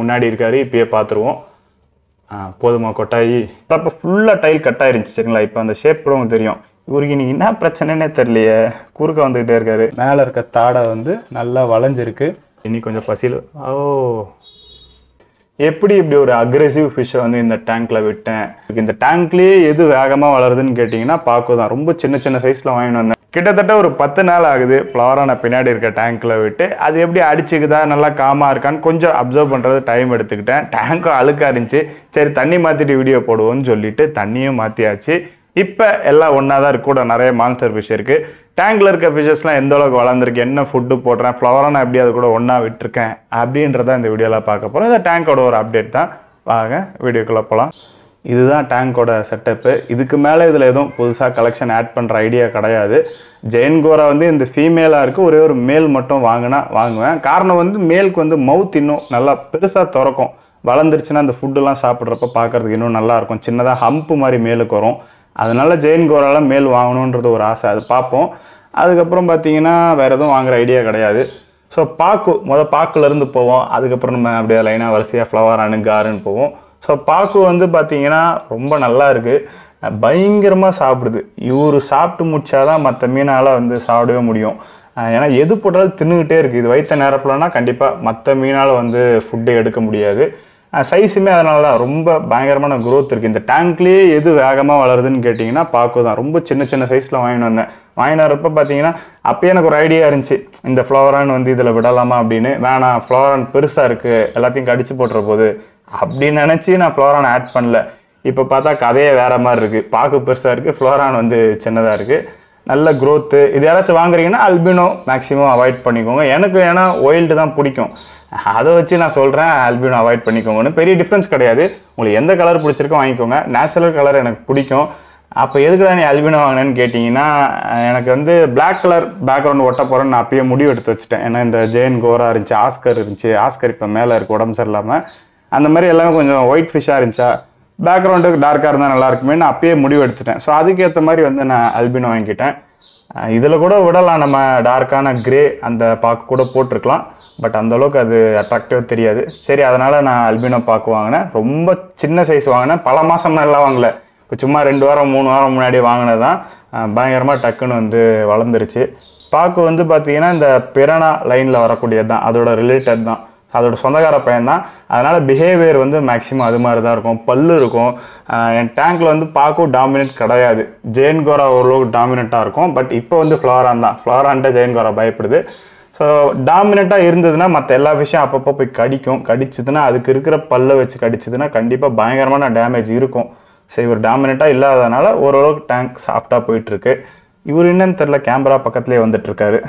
முன்னாடி இருக்காரு. இப்பயே பார்த்துருவோம். போதுமா கொட்டாயி? அப்போ ஃபுல்லாக டைல் கட் ஆயிருந்துச்சு சரிங்களா. இப்போ அந்த ஷேப் கூட உங்களுக்கு தெரியும். இவருக்கு இன்னைக்கு என்ன பிரச்சனைன்னே தெரியலையே, குறுக்க வந்துக்கிட்டே இருக்காரு. மேலே இருக்க தாடை வந்து நல்லா வளைஞ்சிருக்கு. இனி கொஞ்சம் பசியில் எப்படி இப்படி ஒரு அக்ரெசிவ் ஃபிஷ்ஷை வந்து இந்த டேங்க்ல விட்டேன். இந்த டேங்க்லேயே எது வேகமாக வளருதுன்னு கேட்டிங்கன்னா பாக்கு தான். ரொம்ப சின்ன சின்ன சைஸில் வாங்கிட்டு வந்தேன். கிட்டத்தட்ட ஒரு 10 நாள் ஆகுது ஃப்ளவரான பின்னாடி இருக்க டேங்க்கில் விட்டு. அது எப்படி அடிச்சுக்குதா, நல்லா காமாக இருக்கான்னு கொஞ்சம் அப்சர்வ் பண்ணுறது டைம் எடுத்துக்கிட்டேன். டேங்க்கும் அழுக்காக இருந்துச்சு. சரி தண்ணி மாற்றிட்டு வீடியோ போடுவோன்னு சொல்லிட்டு தண்ணியும் மாற்றியாச்சு. இப்போ எல்லாம் ஒன்றா தான் இருக்கு. கூட நிறைய மான்ஸ்டர் ஃபிஷ் இருக்குது. டேங்கில் இருக்க ஃபிஷஸ்லாம் எந்த அளவுக்கு வளர்ந்துருக்கு, என்ன ஃபுட்டு போடுறேன், ஃப்ளவரான எப்படி அது கூட ஒன்றா விட்டுருக்கேன் அப்படின்றத இந்த வீடியோவில் பார்க்க போகிறோம். இந்த டேங்கோட ஒரு அப்டேட் தான். வாங்க வீடியோக்குள்ளே போகலாம். இதுதான் டேங்கோட செட்டப்பு. இதுக்கு மேலே இதில் எதுவும் புதுசாக கலெக்ஷன் ஆட் பண்ணுற ஐடியா கிடையாது. ஜெயின் கோரா வந்து இந்த ஃபீமேலாக இருக்குது. ஒரே ஒரு மேல் மட்டும் வாங்குவேன். காரணம் வந்து மேலுக்கு வந்து மவுத் இன்னும் நல்லா பெருசாக திறக்கும். வளர்ந்துருச்சுன்னா அந்த ஃபுட்டுலாம் சாப்பிட்றப்ப பார்க்குறதுக்கு இன்னும் நல்லாயிருக்கும். சின்னதாக ஹம்ப்பு மாதிரி மேலுக்கு வரும். அதனால ஜெயின் கோராவில் மேல் வாங்கணுன்றது ஒரு ஆசை. அது பார்ப்போம். அதுக்கப்புறம் பார்த்தீங்கன்னா வேறு எதுவும் வாங்குகிற ஐடியா கிடையாது. ஸோ பாக்குலேருந்து போவோம். அதுக்கப்புறம் நம்ம அப்படியே லைனாக வரிசையாக ஃப்ளவரானு காருன்னு போவோம். ஸோ பாக்கு வந்து பார்த்தீங்கன்னா ரொம்ப நல்லா இருக்குது. பயங்கரமாக சாப்பிடுது. இவர் சாப்பிட்டு முடிச்சாதான் மற்ற மீனால் வந்து சாப்பிடவே முடியும். ஏன்னா எது போட்டாலும் தின்னுக்கிட்டே இருக்குது. இது வைத்த நேரப்பலன்னா கண்டிப்பாக மற்ற மீனால் வந்து ஃபுட்டே எடுக்க முடியாது. சைஸுமே அதனால தான் ரொம்ப பயங்கரமான க்ரோத் இருக்குது. இந்த டேங்க்லேயே எது வேகமாக வளருதுன்னு கேட்டிங்கன்னா பாக்கு தான். ரொம்ப சின்ன சின்ன சைஸில் வாங்கிட்டு வந்தேன். வாங்கிட்டு வரப்போ பார்த்தீங்கன்னா அப்போயே எனக்கு ஒரு ஐடியா இருந்துச்சு, இந்த ஃப்ளவரான் வந்து இதில் விடலாமா அப்படின்னு. வேணாம், ஃப்ளவரான் பெருசாக இருக்குது, எல்லாத்தையும் கடிச்சு போட்டுற போது அப்படின்னு நினச்சி நான் ஃப்ளவரான் ஆட் பண்ணல. இப்போ பார்த்தா கதையே வேறு மாதிரி இருக்குது. பாக்கு பெருசாக இருக்குது, ஃப்ளவரான் வந்து சின்னதாக இருக்குது. நல்ல க்ரோத்து. இது யாராச்சும் வாங்குறீங்கன்னா அல்பினோ மேக்ஸிமம் அவாய்ட் பண்ணிக்கோங்க. எனக்கு ஏன்னா ஒயில்டு தான் பிடிக்கும். அதை வச்சு நான் சொல்கிறேன் அல்பினோ அவாய்ட் பண்ணிக்கோங்கன்னு. பெரிய டிஃப்ரென்ஸ் கிடையாது. உங்களுக்கு எந்த கலர் பிடிச்சிருக்கோ வாங்கிக்கோங்க. நேச்சுரல் கலர் எனக்கு பிடிக்கும். அப்போ எதுக்குடா நீ அல்பினோ வாங்கினேன்னு கேட்டிங்கன்னா, எனக்கு வந்து பிளாக் கலர் பேக்ரவுண்ட் ஒட்ட போகிறேன்னு நான் அப்பயே முடிவு எடுத்து வச்சுட்டேன். ஏன்னா இந்த ஜெயின் கோரா இருந்துச்சு, ஆஸ்கர் இருந்துச்சு. ஆஸ்கர் இப்போ மேலே இருக்குது உடம்பு சரியில்லாமல். அந்த மாதிரி எல்லாமே கொஞ்சம் ஒயிட் ஃபிஷ்ஷாக இருந்துச்சா, பேக்ரவுண்டுக்கு டார்க்காக இருந்தால் நல்லா இருக்குமே நான் அப்பயே முடிவு எடுத்துட்டேன். ஸோ அதுக்கேற்ற மாதிரி வந்து நான் அல்பினோ வாங்கிக்கிட்டேன். இதில் கூட விடலாம், நம்ம டார்க்கான கிரே அந்த பாக்கு கூட போட்டிருக்கலாம். பட் அந்தளவுக்கு அது அட்ராக்டிவாக தெரியாது. சரி, அதனால் நான் அல்பினோ பாக்கு வாங்கினேன். ரொம்ப சின்ன சைஸ் வாங்கினேன். பல மாதம் எல்லாம் வாங்கலை. இப்போ சும்மா 2 வாரம் 3 வாரம் முன்னாடி வாங்கினது தான். பயங்கரமாக டக்குன்னு வந்து வளர்ந்துருச்சு. பாக்கு வந்து பார்த்திங்கன்னா இந்த பிரானா லைனில் வரக்கூடியது தான். அதோட ரிலேட்டட் தான். அதோட சொந்தக்கார பையன் தான். அதனால் பிஹேவியர் வந்து மேக்ஸிமம் அது மாதிரி தான் இருக்கும். பல்லு இருக்கும். என் டேங்க்கில் வந்து பாக்கும் டாமினேட் கிடையாது. ஜெயின் கோரா ஓரளவுக்கு டாமினேட்டாக இருக்கும். பட் இப்போ வந்து ஃப்ளவரான் தான். ஃப்ளவரான்ட்ட ஜெயின் கோரா பயப்படுது. ஸோ டாமினேட்டாக இருந்ததுன்னா மற்ற எல்லா விஷயம் அப்பப்போ போய் கடிச்சதுன்னா அதுக்கு இருக்கிற பல்லை வச்சு கடிச்சதுன்னா கண்டிப்பாக பயங்கரமான டேமேஜ் இருக்கும். ஸோ இவர் டாமினேட்டாக இல்லாததுனால ஓரளவுக்கு டேங்க் சாஃப்டாக போயிட்டுருக்கு. இவர் என்னன்னு தெரில, கேமரா பக்கத்துலேயே வந்துட்டுருக்காரு.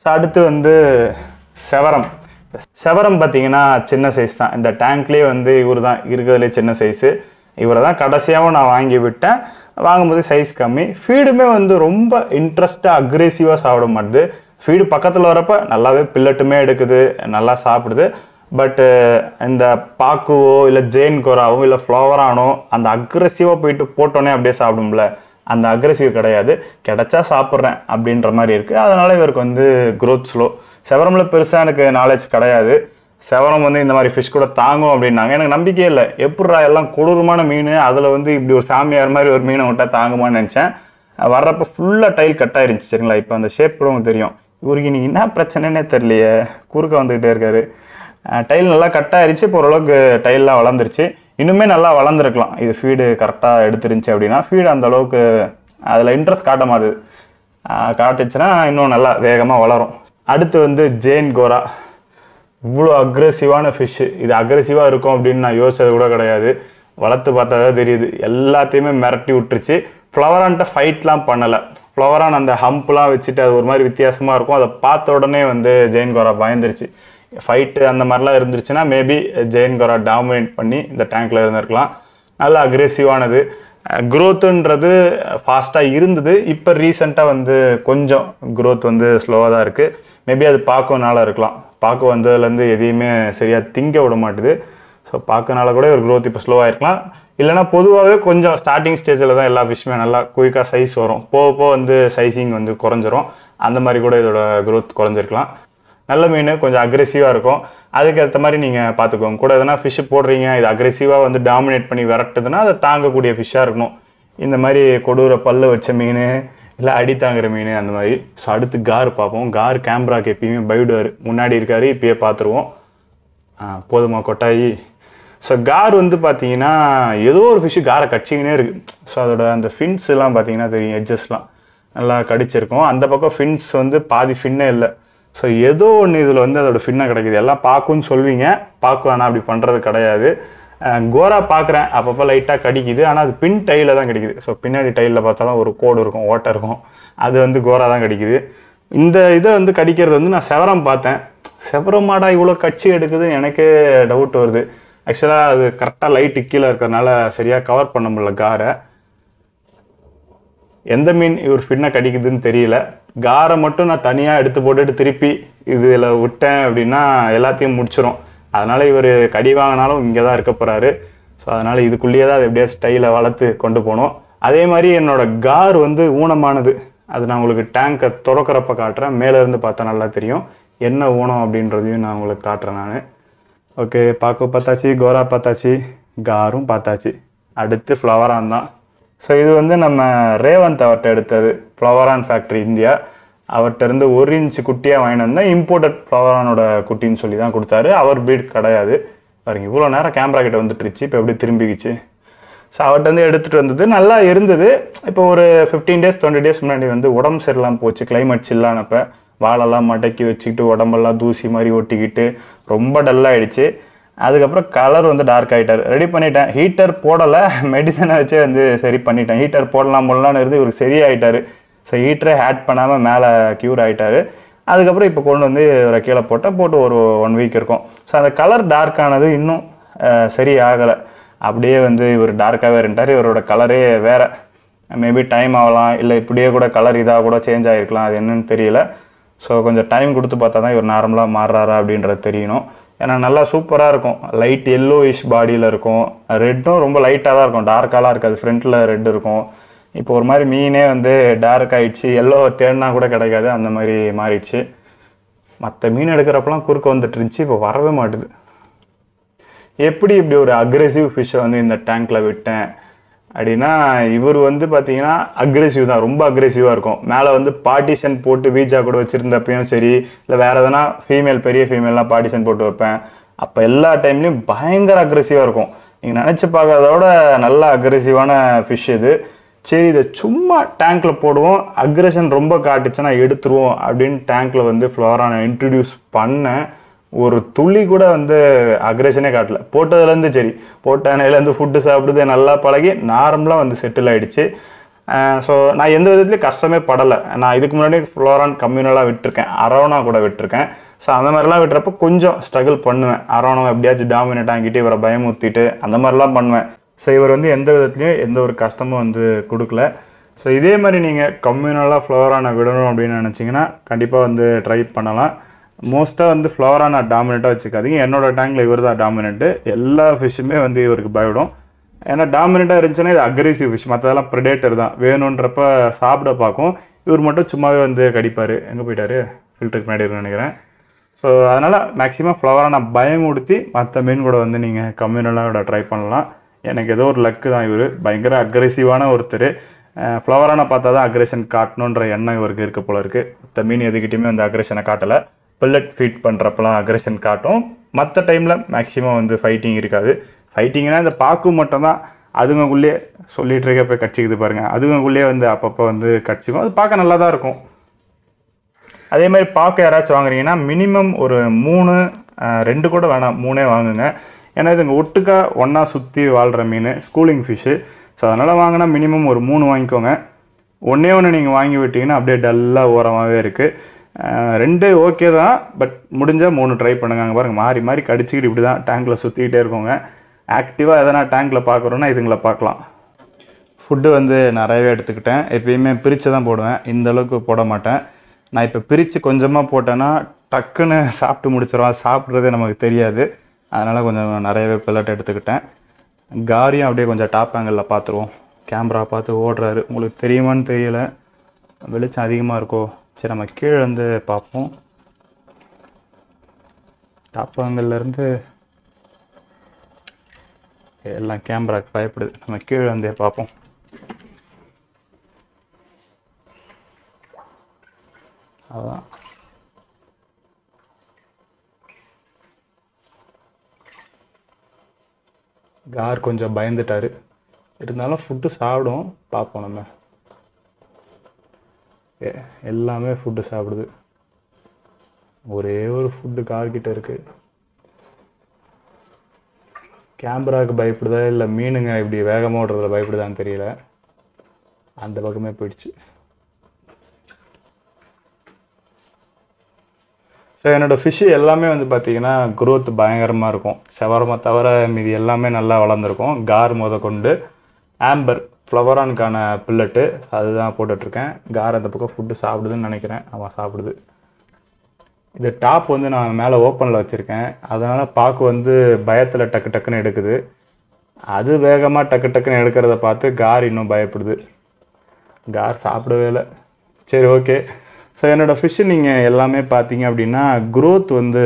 ஸோ அடுத்து வந்து செவரம் பார்த்தீங்கன்னா சின்ன சைஸ் தான். இந்த டேங்க்லேயே வந்து இவர் தான் இருக்கிறதுலே சின்ன சைஸு. இவரை தான் கடைசியாகவும் நான் வாங்கி விட்டேன். வாங்கும்போது சைஸ் கம்மி. ஃபீடுமே வந்து ரொம்ப இன்ட்ரெஸ்ட்டாக அக்ரெசிவாக சாப்பிட மாட்டுது. ஃபீடு பக்கத்தில் வரப்போ நல்லாவே பில்லட்டுமே எடுக்குது, நல்லா சாப்பிடுது. பட்டு இந்த பாக்குவோ இல்லை ஜெயின் கோராவோ இல்லை ஃப்ளவரானோ அந்த அக்ரெசிவாக போயிட்டு போட்டோன்னே அப்படியே சாப்பிடும்ல, அந்த அக்ரெசிவ் கிடையாது. கிடைச்சா சாப்பிட்றேன் அப்படின்ற மாதிரி இருக்குது. அதனால் இவருக்கு வந்து க்ரோத் ஸ்லோ. செவரமில் பெருசாக எனக்கு நாலேஜ் கிடையாது. செவரம் வந்து இந்த மாதிரி ஃபிஷ் கூட தாங்கும் அப்படின்னாங்க. எனக்கு நம்பிக்கையே இல்லை. எப்பட்றா எல்லாம் கொடூரமான மீன், அதில் வந்து இப்படி ஒரு சாமியார் மாதிரி ஒரு மீனை விட்டால் தாங்குமான்னு நினச்சேன். வர்றப்போ ஃபுல்லாக டைல் கட் ஆயிருந்துச்சு சரிங்களா. இப்போ அந்த ஷேப் கூட உங்களுக்கு தெரியும். இவருக்கு இன்னைக்கு என்ன பிரச்சனைன்னே தெரியலையே, குறுக்க வந்துக்கிட்டே இருக்காரு. டைல் நல்லா கட் ஆயிருச்சு. இப்போ ஓரளவுக்கு டைல்லாம் வளர்ந்துருச்சு. இன்னுமே நல்லா வளர்ந்துருக்கலாம். இது ஃபீடு கரெக்டாக எடுத்துருந்துச்சு அப்படின்னா. ஃபீடு அந்தளவுக்கு அதில் இன்ட்ரெஸ்ட் காட்ட மாட்டுது. காட்டுச்சுன்னா இன்னும் நல்லா வேகமாக வளரும். அடுத்து வந்து ஜெயின் கோரா. இவ்வளோ அக்ரெசிவான ஃபிஷ்ஷு. இது அக்ரெசிவாக இருக்கும் அப்படின்னு நான் யோசிச்சது கூட கிடையாது. வளர்த்து பார்த்தா தான் தெரியுது. எல்லாத்தையுமே மிரட்டி விட்டுருச்சு. ஃப்ளவரான்ட்ட ஃபைட்லாம் பண்ணலை. ஃப்ளவரான் அந்த ஹம்ப்லாம் வச்சுட்டு அது ஒரு மாதிரி வித்தியாசமாக இருக்கும். அதை பார்த்த உடனே வந்து ஜெயின் கோரா பயந்துருச்சு. ஃபைட்டு அந்த மாதிரிலாம் இருந்துருச்சுன்னா மேபி ஜெயின் கோரா டாமினேட் பண்ணி இந்த டேங்க்கில் இருந்திருக்கலாம். நல்லா அக்ரெசிவானது. க்ரோத்துன்றது ஃபாஸ்ட்டாக இருந்தது. இப்போ ரீசெண்டாக வந்து கொஞ்சம் க்ரோத் வந்து ஸ்லோவாக தான் இருக்குது. மேபி அது பாக்குனால இருக்கலாம். பாக்கு வந்ததுலேருந்து எதையுமே சரியாக திங்க விட மாட்டுது. ஸோ பாக்குனால கூட ஒரு க்ரோத் இப்போ ஸ்லோவாக இருக்கலாம். இல்லைனா பொதுவாகவே கொஞ்சம் ஸ்டார்டிங் ஸ்டேஜில் தான் எல்லா ஃபிஷ்ஷுமே நல்லா குயிக்காக சைஸ் வரும். போக வந்து சைஸிங் வந்து குறைஞ்சிரும். அந்த மாதிரி கூட இதோட க்ரோத் குறைஞ்சிருக்கலாம். நல்ல மீன் கொஞ்சம் அக்ரெசிவாக இருக்கும். அதுக்கேற்ற மாதிரி நீங்கள் பார்த்துக்கோங்க. கூட எதனா ஃபிஷ்ஷு போடுறீங்க, இது அக்ரெசிவாக வந்து டாமினேட் பண்ணி விரட்டுதுன்னா அதை தாங்கக்கூடிய ஃபிஷ்ஷாக இருக்கணும். இந்த மாதிரி கொடூர பல்லு வச்ச மீன், இல்லை அடி தாங்குற மீன் அந்த மாதிரி. ஸோ அடுத்து கார் பார்ப்போம். கார் கேமராக்கு எப்பயுமே பயப்படுவார். முன்னாடி இருக்காரு, இப்பயே பார்த்துருவோம். போதுமா கொட்டாயி. ஸோ கார் வந்து பார்த்தீங்கன்னா ஏதோ ஒரு ஃபிஷ்ஷு காரை கடிச்சிக்கினே இருக்குது. ஸோ அதோட அந்த ஃபின்ஸ் எல்லாம் பார்த்தீங்கன்னா தெரியும், எட்ஜஸ்லாம் நல்லா கடிச்சிருக்கும். அந்த பக்கம் ஃபின்ஸ் வந்து பாதி ஃபின்னே இல்லை. ஸோ ஏதோ ஒன்று இதில் வந்து அதோட ஃபின்னை கிடைக்குது. எல்லாம் பார்க்குன்னு சொல்வீங்க, பார்க்க ஆனால் அப்படி பண்ணுறது கிடையாது. கோரா பார்க்குறேன், அப்பப்போ லைட்டாக கடிக்குது. ஆனால் அது பின் டைலில் தான் கிடைக்குது. ஸோ பின்னாடி டைலில் பார்த்தாலும் ஒரு கோடு இருக்கும், ஓட்டை இருக்கும். அது வந்து கோரா தான் கடிக்குது. இந்த இதை வந்து கடிக்கிறது வந்து நான் செவரம் பார்த்தேன். செவரமாடா இவ்வளோ கட்சி எடுக்குதுன்னு எனக்கே டவுட் வருது. ஆக்சுவலாக அது கரெக்டாக லைட்டு கீழே இருக்கிறதுனால சரியாக கவர் பண்ண முடியல காரை. எந்த மீன் இவர் ஃபின்னை கடிக்குதுன்னு தெரியல. காரை மட்டும் நான் தனியாக எடுத்து போட்டுட்டு திருப்பி இதில் விட்டேன் அப்படின்னா எல்லாத்தையும் முடிச்சிடும். அதனால் இவர் கடி வாங்கினாலும் இங்கே தான் இருக்க போகிறாரு. ஸோ அதனால் இதுக்குள்ளேயே தான் அது எப்படியா ஸ்டைலை வளர்த்து கொண்டு போகணும். அதே மாதிரி என்னோடய கார் வந்து ஊனமானது. அது நான் உங்களுக்கு டேங்கை திறக்கிறப்ப காட்டுறேன். மேலேருந்து பார்த்தா நல்லா தெரியும் என்ன ஊனம் அப்படின்றதையும் நான் உங்களுக்கு காட்டுறேன் நான். ஓகே, பாக்கு பார்த்தாச்சு, கோரா பார்த்தாச்சு, காரும் பார்த்தாச்சு. அடுத்து ஃப்ளவரான் தான். ஸோ இது வந்து நம்ம ரேவந்த் அவர்கிட்ட எடுத்தது, ஃப்ளவரான் ஃபேக்ட்ரி இந்தியா. அவர்கிட்ட இருந்து 1 இன்ச் குட்டியாக வாங்கிட்டு வந்தேன். இம்போர்ட்டட் ஃப்ளவரானோட குட்டின்னு சொல்லி தான் கொடுத்தாரு. அவர் பீட் கிடையாது. பாருங்க, இவ்வளோ நேரம் கேமரா கிட்ட வந்துட்டுருச்சு, இப்போ எப்படி திரும்பிக்கிச்சு. ஸோ அவர்கிட்ட வந்து எடுத்துகிட்டு வந்தது நல்லா இருந்தது. இப்போ ஒரு 15 days 20 days முன்னாடி வந்து உடம்பு சரியில்லாமல் போச்சு. கிளைமேட் சில்லானப்போ வாழெல்லாம் மடக்கி வச்சுக்கிட்டு உடம்பெல்லாம் தூசி மாதிரி ஒட்டிக்கிட்டு ரொம்ப டல்லாகிடுச்சு. அதுக்கப்புறம் கலர் வந்து டார்க் ஆகிட்டார். ரெடி பண்ணிட்டேன், ஹீட்டர் போடலை, மெடிசனை வச்சே வந்து சரி பண்ணிட்டேன். ஹீட்டர் போடலாம்னு இருந்து இவருக்கு சரியாயிட்டார். ஸோ ஹீட்டரே ஆட் பண்ணாமல் மேலே க்யூர் ஆகிட்டார். அதுக்கப்புறம் இப்போ கொண்டு வந்து இவரை கீழே போட்டு ஒரு 1 week இருக்கும். ஸோ அந்த கலர் டார்க் ஆனது இன்னும் சரி ஆகலை. அப்படியே வந்து இவர் டார்க்காகவே இருந்தார். இவரோட கலரே வேறு. மேபி டைம் ஆகலாம், இல்லை இப்படியே கூட கலர் இதாக கூட சேஞ்ச் ஆகிருக்கலாம், அது என்னன்னு தெரியல. ஸோ கொஞ்சம் டைம் கொடுத்து பார்த்தா தான் இவர் நார்மலாக மாறுறாரா அப்படின்றது தெரியணும். ஏன்னா நல்லா சூப்பராக இருக்கும். லைட் எல்லோயிஷ் பாடியில் இருக்கும். ரெட்டும் ரொம்ப லைட்டாக தான் இருக்கும், டார்க்காலாம் இருக்காது. ஃப்ரண்ட்டில் ரெட் இருக்கும். இப்போ ஒரு மாதிரி மீனே வந்து டார்க் ஆகிடுச்சு. எல்லோ தேடினா கூட கிடைக்காது, அந்த மாதிரி மாறிடுச்சு. மற்ற மீன் எடுக்கிறப்பெல்லாம் குறுக்க வந்துட்டு இருந்துச்சு, இப்போ வரவே மாட்டுது. எப்படி இப்படி ஒரு அக்ரெசிவ் ஃபிஷ்ஷை வந்து இந்த டேங்க்கில் விட்டேன் அப்படின்னா, இவர் வந்து பார்த்தீங்கன்னா அக்ரெசிவ் தான், ரொம்ப அக்ரெசிவாக இருக்கும். மேலே வந்து பார்ட்டிஷன் போட்டு வீஜா கூட வச்சுருந்தப்பையும் சரி, இல்லை வேறு எதனா பெரிய ஃபீமேல்லாம் பார்ட்டிஷன் போட்டு வைப்பேன். அப்போ எல்லா டைம்லேயும் பயங்கர அக்ரெசிவாக இருக்கும். நீங்கள் நினச்சி பார்க்கறதோட நல்ல அக்ரெசிவான ஃபிஷ் இது. சரி, இதை சும்மா டேங்க்கில் போடுவோம், அக்ரெஷன் ரொம்ப காட்டுச்சுன்னா எடுத்துருவோம் அப்படின்னு டேங்க்கில் வந்து ஃப்ளவரானை இன்ட்ரடியூஸ் பண்ணேன். ஒரு துளி கூட வந்து அக்ரெஷனே காட்டல. போட்டதுலேருந்து சரி, போட்ட அணையிலேருந்து ஃபுட்டு சாப்பிடுது நல்லா பழகி நார்மலாக வந்து செட்டில் ஆகிடுச்சு. ஸோ நான் எந்த விதத்துலேயும் கஷ்டமே படலை. நான் இதுக்கு முன்னாடி ஃப்ளோரான் கம்யூனலாக விட்டுருக்கேன், அரோனா கூட விட்டுருக்கேன். ஸோ அந்த மாதிரிலாம் விட்டுறப்போ கொஞ்சம் ஸ்ட்ரகிள் பண்ணுவேன். அரோனா எப்படியாச்சும் டாமினேட் ஆகிட்டு இவரை பயமுறுத்திட்டு அந்த மாதிரிலாம் பண்ணுவேன். ஸோ இவர் வந்து எந்த விதத்துலையும் எந்த ஒரு கஷ்டமும் வந்து கொடுக்கல. ஸோ இதே மாதிரி நீங்கள் கம்யூனலாக ஃப்ளோரானை விடணும் அப்படின்னு நினச்சிங்கன்னா கண்டிப்பாக வந்து ட்ரை பண்ணலாம். மோஸ்ட்டாக வந்து ஃப்ளவரான டாமினேட்டாக வச்சுக்காதீங்க. என்னோடய டேங்கில் இவர் தான் டாமினேட்டு. எல்லா ஃபிஷ்ஷுமே வந்து இவருக்கு பயப்படும். ஏன்னா டாமினேட்டாக இருந்துச்சுன்னா இது அக்ரெசிவ் ஃபிஷ், மற்றதெல்லாம் ப்ரிடேட்டர் தான், வேணுன்றப்ப சாப்பிட பார்க்கும். இவர் மட்டும் சும்மாவே வந்து கடிப்பார். எங்கே போயிட்டார்? ஃபில்டருக்கு முன்னாடி இருக்குன்னு நினைக்கிறேன். ஸோ அதனால் மேக்ஸிமம் ஃப்ளவரான பயமுடுத்தி மற்ற மீன் கூட வந்து நீங்கள் கம்யூனலாக ட்ரை பண்ணலாம். எனக்கு ஏதோ ஒரு லக்கு தான். இவர் பயங்கர அக்ரெசிவான ஒருத்தர். ஃப்ளவரான பார்த்தா தான் அக்ரெஷன் காட்டணுன்ற எண்ணம் இவருக்கு இருக்க போல இருக்குது. மற்ற மீன் எதுக்கிட்டையுமே வந்து அக்ரெஷனை காட்டலை. பில்லட் ஃபீட் பண்ணுறப்பெல்லாம் அக்ரெஷன் காட்டும். மற்ற டைமில் மேக்ஸிமம் வந்து ஃபைட்டிங் இருக்காது. ஃபைட்டிங்னா இந்த பாக்கு மட்டும்தான் அதுங்களுக்குள்ளே சொல்லிட்டு இருக்க போய் கடிச்சிக்குது பாருங்கள். அதுங்களுக்குள்ளே வந்து அப்பப்போ வந்து கடிச்சிக்கும். அது பார்க்க நல்லா தான் இருக்கும். அதே மாதிரி பாக்கு யாராச்சும் வாங்குறீங்கன்னா மினிமம் ஒரு 3, 2 கூட வேணாம், 3 வாங்குங்க. ஏன்னா இதுங்க ஒட்டுக்கா ஒன்றா சுற்றி வாழ்கிற மீன், ஸ்கூலிங் ஃபிஷ்ஷு. ஸோ அதனால் வாங்கினா மினிமம் ஒரு 3 வாங்கிக்கோங்க. ஒன்று நீங்கள் வாங்கி விட்டிங்கன்னா அப்படியே டல்லாக ஓரமாகவே இருக்குது. 2 ஓகே தான், பட் முடிஞ்சால் 3 ட்ரை பண்ணுங்க. அங்கே பாருங்கள், மாறி மாறி கடிச்சிக்கிட்டு இப்படி தான் டேங்க்கில் சுற்றிக்கிட்டே இருக்கோங்க. ஆக்டிவாக எதனா டேங்க்கில் பார்க்குறோன்னா இதுங்களை பார்க்கலாம். ஃபுட்டு வந்து நிறையவே எடுத்துக்கிட்டேன். எப்பயுமே பிரித்து தான் போடுவேன், இந்தளவுக்கு போட மாட்டேன். நான் இப்போ பிரித்து கொஞ்சமாக போட்டேன்னா டக்குன்னு சாப்பிட்டு முடிச்சிடுவோம். சாப்பிட்றதே நமக்கு தெரியாது. அதனால் கொஞ்சம் நிறையவே பில்லட் எடுத்துக்கிட்டேன். காரியும் அப்படியே கொஞ்சம் டாப் ஆங்கிளில் பார்த்துருவோம். கேமரா பார்த்து ஓடுறாரு, உங்களுக்கு தெரியுமான்னு தெரியலை, வெளிச்சம் அதிகமாக இருக்கோ. சரி, நம்ம கீழே வந்து பார்ப்போம். டாப் ஆங்கிள்லேருந்து எல்லாம் கேமராக்கு பயப்படுது. நம்ம கீழே வந்து பார்ப்போம். அதான் கார் கொஞ்சம் பயந்துட்டாரு. இருந்தாலும் ஃபுட்டு சாப்பிடும், பார்ப்போம். நம்ம எல்லாமே ஃபுட்டு சாப்பிடுது. ஒரே ஒரு ஃபுட்டு கார்கிட்ட இருக்கு. கேமராவுக்கு பயப்படுதா இல்லை மீனுங்க இப்படி வேகமாக ஓடுறதுல பயப்படுதான்னு தெரியல. அந்த பக்கமே போயிடுச்சு. ஸோ என்னோடய ஃபிஷ்ஷு எல்லாமே வந்து பார்த்திங்கன்னா க்ரோத் பயங்கரமாக இருக்கும். செவரமாக தவிர மீதி எல்லாமே நல்லா வளர்ந்துருக்கும். கார் கொண்டு ஆம்பர் ஃப்ளவரானுக்கான பில்லட்டு அதுதான் போட்டுட்ருக்கேன். கார் அந்த பக்கம் ஃபுட்டு சாப்பிடுதுன்னு நினைக்கிறேன். அவன் சாப்பிடுது. இது டாப் வந்து நான் மேலே ஓப்பனில் வச்சுருக்கேன். அதனால் பாக்கு வந்து பயத்தில் டக்கு டக்குன்னு எடுக்குது. அது வேகமாக டக்கு டக்குன்னு எடுக்கிறத பார்த்து கார் இன்னும் பயப்படுது. கார் சாப்பிடவே இல்லை. சரி, ஓகே. ஸோ என்னோடய ஃபிஷ்ஷு நீங்கள் எல்லாமே பார்த்தீங்க அப்படின்னா க்ரோத் வந்து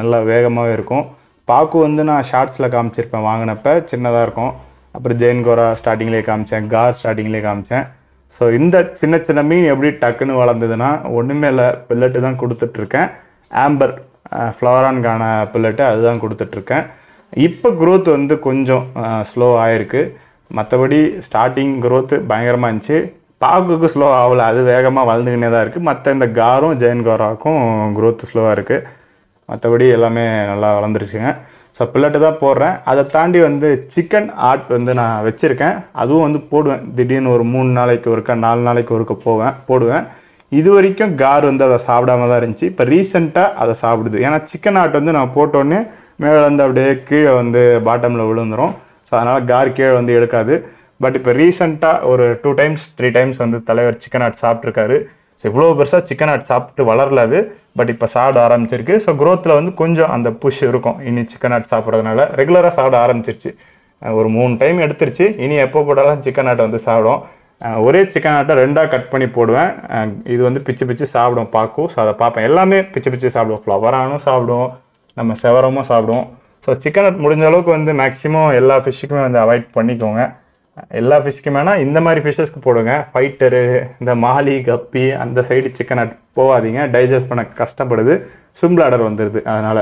நல்லா வேகமாகவே இருக்கும். பாக்கு வந்து நான் ஷார்ட்ஸில் காமிச்சிருப்பேன் வாங்கினப்போ, சின்னதாக இருக்கும். அப்புறம் ஜெயின்கோரா ஸ்டார்டிங்லேயே காமிச்சேன், கார் ஸ்டார்டிங்லேயே காமிச்சேன். ஸோ இந்த சின்ன சின்ன மீன் எப்படி டக்குன்னு வளர்ந்ததுன்னா ஒன்றுமே இல்லை, பில்லட்டு தான் கொடுத்துட்ருக்கேன். ஆம்பர் ஃப்ளவரான்கான பில்லட்டு அதுதான் கொடுத்துட்ருக்கேன். இப்போ க்ரோத் வந்து கொஞ்சம் ஸ்லோ ஆகிருக்கு. மற்றபடி ஸ்டார்டிங் க்ரோத்து பயங்கரமாக இருந்துச்சு. பாக்குக்கு ஸ்லோ ஆகலை, அது வேகமாக வளர்ந்துக்கினே தான் இருக்குது. மற்ற இந்த காரும் ஜெயின்கோராவுக்கும் க்ரோத்து ஸ்லோவாக இருக்குது. மற்றபடி எல்லாமே நல்லா வளர்ந்துருச்சுங்க. ஸோ பில்லட்டு தான் போடுறேன். அதை தாண்டி வந்து சிக்கன் ஆட் வந்து நான் வச்சுருக்கேன். அதுவும் வந்து போடுவேன். திடீர்னு ஒரு 3 நாளைக்கு ஒருக்கா 4 நாளைக்கு ஒருக்கா போடுவேன். இது வரைக்கும் கார் வந்து அதை சாப்பிடாம தான் இருந்துச்சு. இப்போ ரீசெண்டாக அதை சாப்பிடுது. ஏன்னா சிக்கன் ஆட் வந்து நான் போட்டோன்னே மேலே வந்து அப்படியே கீழே வந்து பாட்டமில் விழுந்துடும். ஸோ அதனால் கார் கீழே வந்து எடுக்காது. பட் இப்போ ரீசெண்டாக ஒரு 2 டைம்ஸ் 3 டைம்ஸ் வந்து தலைவர் சிக்கன் ஆட் சாப்பிட்ருக்காரு. ஸோ இவ்வளோ பெருசாக சிக்கன் ஆட் சாப்பிட்டு வளரல அது. பட் இப்போ சாப்பிட ஆரம்பிச்சிருக்கு. ஸோ க்ரோத்தில் வந்து கொஞ்சம் அந்த புஷ் இருக்கும். இனி சிக்கன் ஆட் சாப்பிட்றதுனால ரெகுலராக சாப்பிட ஆரம்பிச்சிருச்சு. ஒரு 3 டைம் எடுத்துருச்சு. இனி எப்போ போட்டாலும் சிக்கன் ஆட்டை வந்து சாப்பிடும். ஒரே சிக்கன் ஆட்டை 2ஆக கட் பண்ணி போடுவேன். இது வந்து பிச்சு பிச்சு சாப்பிடும் பாக்கும். ஸோ அதை பார்ப்பேன். எல்லாமே பிச்சு பிச்சு சாப்பிடும். ஃப்ளவரானும் சாப்பிடும், நம்ம செவரமும் சாப்பிடும். ஸோ சிக்கன் ஆட் முடிஞ்ச அளவுக்கு வந்து மேக்ஸிமம் எல்லா ஃபிஷ்ஷுக்குமே வந்து அவாய்ட் பண்ணிக்கோங்க. எல்லா ஃபிஷ்க்குமே வேணால் இந்த மாதிரி ஃபிஷ்ஷஸ்க்கு போடுங்க. ஃபைட்டரு, இந்த மாலி, கப்பி அந்த சைடு சிக்கன் ஆட் போகாதீங்க. டைஜஸ்ட் பண்ண கஷ்டப்படுது, ஸ்விம் பிளாடர் வந்துடுது அதனால்.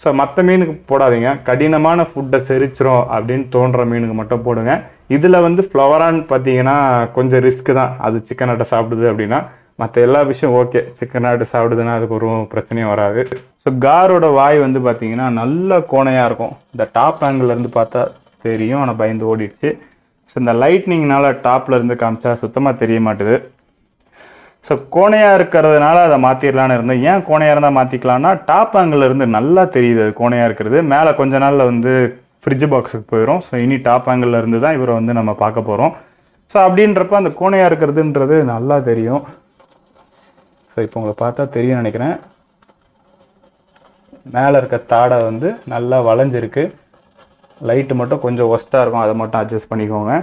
ஸோ மற்ற மீனுக்கு போடாதீங்க. கடினமான ஃபுட்டை செரிச்சிரும் அப்படின்னு தோன்ற மீனுக்கு மட்டும் போடுங்க. இதில் வந்து ஃப்ளவரான் பார்த்தீங்கன்னா கொஞ்சம் ரிஸ்க்கு தான். அது சிக்கன் ஆட்டை சாப்பிடுது அப்படின்னா. மற்ற எல்லா விஷயம் ஓகே, சிக்கன் ஆட்டு சாப்பிடுதுன்னா அதுக்கு ஒரு பிரச்சனையும் வராது. ஸோ காரோட வாய் வந்து பார்த்தீங்கன்னா நல்ல கோணையாக இருக்கும். இந்த டாப் ஆங்கிள்லேருந்து பார்த்தா தெரியும், ஆனால் பயந்து ஓடிடுச்சு. ஸோ இந்த லைட்னிங்னால டாப்பில் இருந்து காமிச்சா சுத்தமாக தெரிய மாட்டுது. ஸோ கோணையாக இருக்கிறதுனால அதை மாற்றிடலான்னு இருந்தேன். ஏன் கோணையாக இருந்தால் மாற்றிக்கலான்னா டாப் ஆங்கிள் இருந்து நல்லா தெரியுது அது கோணையாக இருக்கிறது. மேலே கொஞ்ச நாளில் வந்து ஃப்ரிட்ஜ் பாக்ஸுக்கு போயிடும். ஸோ இனி டாப் ஆங்கிள் இருந்து தான் இவரை வந்து நம்ம பார்க்க போகிறோம். ஸோ அப்படின்றப்ப அந்த கோணையாக இருக்கிறதுன்றது நல்லா தெரியும். ஸோ இப்போ உங்களை பார்த்தா தெரியும் நினைக்கிறேன். மேலே இருக்க தாடை வந்து நல்லா வளைஞ்சிருக்கு. லைட்டு மட்டும் கொஞ்சம் ஒஸ்ட்டாக இருக்கும், அதை மட்டும் அட்ஜஸ்ட் பண்ணிக்கோங்க.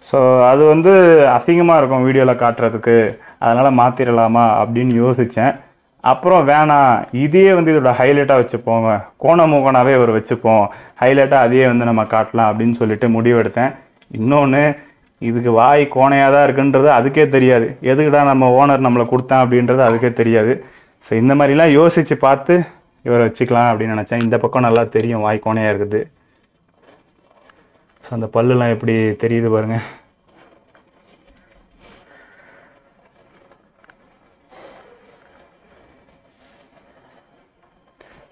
ஸோ அது வந்து அசிங்கமாக இருக்கும் வீடியோவில் காட்டுறதுக்கு, அதனால் மாற்றிடலாமா அப்படின்னு யோசித்தேன். அப்புறம் வேணாம், இதையே வந்து இதோட ஹைலைட்டாக வச்சுப்போங்க, கோணமூகனாகவே ஒரு வச்சுப்போம், ஹைலைட்டாக அதையே வந்து நம்ம காட்டலாம் அப்படின்னு சொல்லிட்டு முடிவெடுத்தேன். இன்னொன்று, இதுக்கு வாய் கோணையாக தான் இருக்குன்றது அதுக்கே தெரியாது. எதுக்குடா நம்ம ஓனர் நம்மளை கொடுத்தேன் அப்படின்றது அதுக்கே தெரியாது. ஸோ இந்த மாதிரிலாம் யோசித்து பார்த்து இவரை வச்சுக்கலாம் அப்படின்னு நினச்சேன். இந்த பக்கம் நல்லா தெரியும் வாய் கோணையாக இருக்குது. ஸோ அந்த பல்லுலாம் எப்படி தெரியுது பாருங்கள்.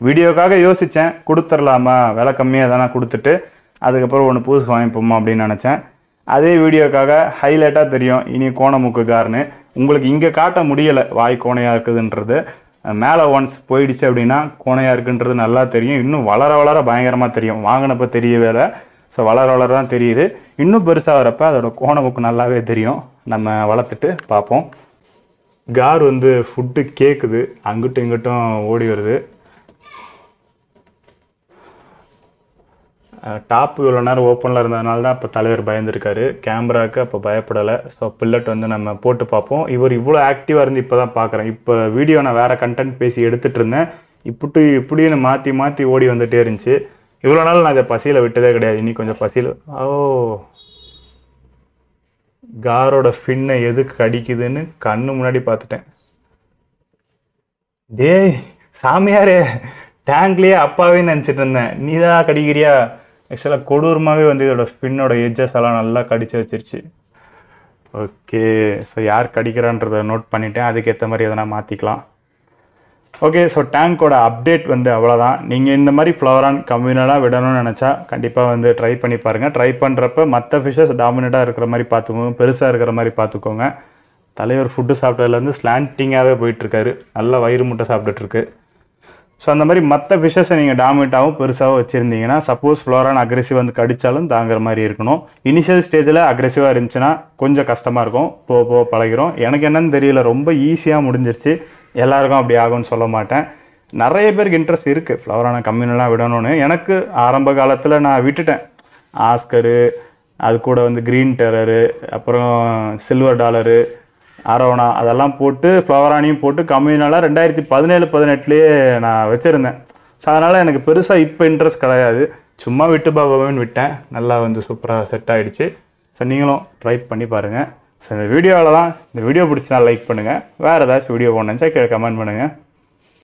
வீடியோக்காக யோசித்தேன், கொடுத்துடலாமா, விலை கம்மியாக தானே கொடுத்துட்டு அதுக்கப்புறம் ஒன்று புதுசு வாங்கிப்போமா அப்படின்னு நினச்சேன். அதே வீடியோக்காக ஹைலைட்டாக தெரியும் இனி கோணமுக்கு கார்னு. உங்களுக்கு இங்கே காட்ட முடியலை வாய் கோணையாக இருக்குதுன்றது. மேலே ஒன்ஸ் போயிடுச்சு அப்படின்னா கோணையாக இருக்குன்றது நல்லா தெரியும். இன்னும் வளர வளர பயங்கரமாக தெரியும். வாங்கினப்போ தெரியவே இல்லை. ஸோ வளர வளர தான் தெரியுது. இன்னும் பெருசாக வரப்போ அதோட கோணமுக்கு நல்லாவே தெரியும். நம்ம வளர்த்துட்டு பார்ப்போம். கார் வந்து ஃபுட்டு கேட்குது, அங்கிட்டும் இங்கிட்டும் ஓடி வருது. டாப்பு இவ்வளோ நேரம் ஓப்பனில் இருந்ததுனால தான் இப்போ தலைவர் பயந்துருக்காரு. கேமராவுக்கு அப்போ பயப்படலை. ஸோ பில்லட் வந்து நம்ம போட்டு பார்ப்போம். இவர் இவ்வளோ ஆக்டிவாக இருந்து இப்போ தான் பார்க்குறேன். இப்போ வீடியோ நான் வேறு கண்டென்ட் பேசி எடுத்துகிட்டு இருந்தேன். இப்படின்னு மாற்றி மாற்றி ஓடி வந்துகிட்டே இருந்துச்சு. இவ்வளோ நாள் நான் இதை பசியில் விட்டதே கிடையாது. இன்னி கொஞ்சம் பசியில் காரோட ஃபின்னை எதுக்கு கடிக்குதுன்னு கண்ணு முன்னாடி பார்த்துட்டேன். டேய் சாமியாரே, டேங்க்லேயே அப்பாவே நினச்சிட்டு இருந்தேன், நீ தான் கடிக்கிறியா? ஆக்சுவலாக கொடூரமாகவே வந்து இதோட ஸ்பின்னோட எட்ஜஸ் எல்லாம் நல்லா கடிச்சு வச்சிருச்சு. ஓகே, ஸோ யார் கடிக்கிறான்றதை நோட் பண்ணிவிட்டேன். அதுக்கேற்ற மாதிரி எதனா மாற்றிக்கலாம். ஓகே, ஸோ டேங்கோட அப்டேட் வந்து அவ்வளோதான். நீங்கள் இந்த மாதிரி ஃப்ளவரான் கம்யூனலாக விடணும்னு நினச்சா கண்டிப்பாக வந்து ட்ரை பண்ணி பாருங்கள். ட்ரை பண்ணுறப்ப மற்ற ஃபிஷ்ஷஸ் டாமினேட்டாக இருக்கிற மாதிரி பார்த்துக்கோங்க, பெருசாக இருக்கிற மாதிரி பார்த்துக்கோங்க. தலைவர் ஃபுட்டு சாப்பிட்டதுலேருந்து ஸ்லாண்டிங்காகவே போயிட்டுருக்காரு, நல்லா வயிறு முட்டை சாப்பிட்டுட்ருக்கு. ஸோ அந்த மாதிரி மற்ற ஃபிஷ்ஷஸை நீங்கள் டாமினேட்டாகவும் பெருசாகவும் வச்சுருந்தீங்கன்னா சப்போஸ் ஃப்ளோரான் அக்ரெசிவ் வந்து கடித்தாலும் தாங்குற மாதிரி இருக்கணும். இனிஷியல் ஸ்டேஜில் அக்ரெசிவாக இருந்துச்சுன்னா கொஞ்சம் கஷ்டமாக இருக்கும், போக பழகிறோம். எனக்கு என்னன்னு தெரியல, ரொம்ப ஈஸியாக முடிஞ்சிருச்சு. எல்லாருக்கும் அப்படி ஆகும்னு சொல்ல மாட்டேன். நிறைய பேருக்கு இன்ட்ரெஸ்ட் இருக்குது ஃப்ளவரான கம்யூனலாக விடணும்னு. எனக்கு ஆரம்ப காலத்தில் நான் விட்டுட்டேன். ஆஸ்கரு, அது கூட வந்து க்ரீன் டெரரு, அப்புறம் சில்வர் டாலரு, அரோனா அதெல்லாம் போட்டு ஃப்ளவரானையும் போட்டு கம்யூனலாக 2017-18 நான் வச்சுருந்தேன். ஸோ அதனால் எனக்கு பெருசாக இப்போ இன்ட்ரெஸ்ட் கிடையாது. சும்மா விட்டு பாபாவேன்னு விட்டேன். நல்லா வந்து சூப்பராக செட் ஆகிடுச்சு. ஸோ நீங்களும் ட்ரை பண்ணி பாருங்கள். ஸோ இந்த வீடியோவில் தான். இந்த வீடியோ பிடிச்சினா லைக் பண்ணுங்கள். வேறு ஏதாச்சும் வீடியோ போடணுச்சா கீழே கமெண்ட் பண்ணுங்கள்.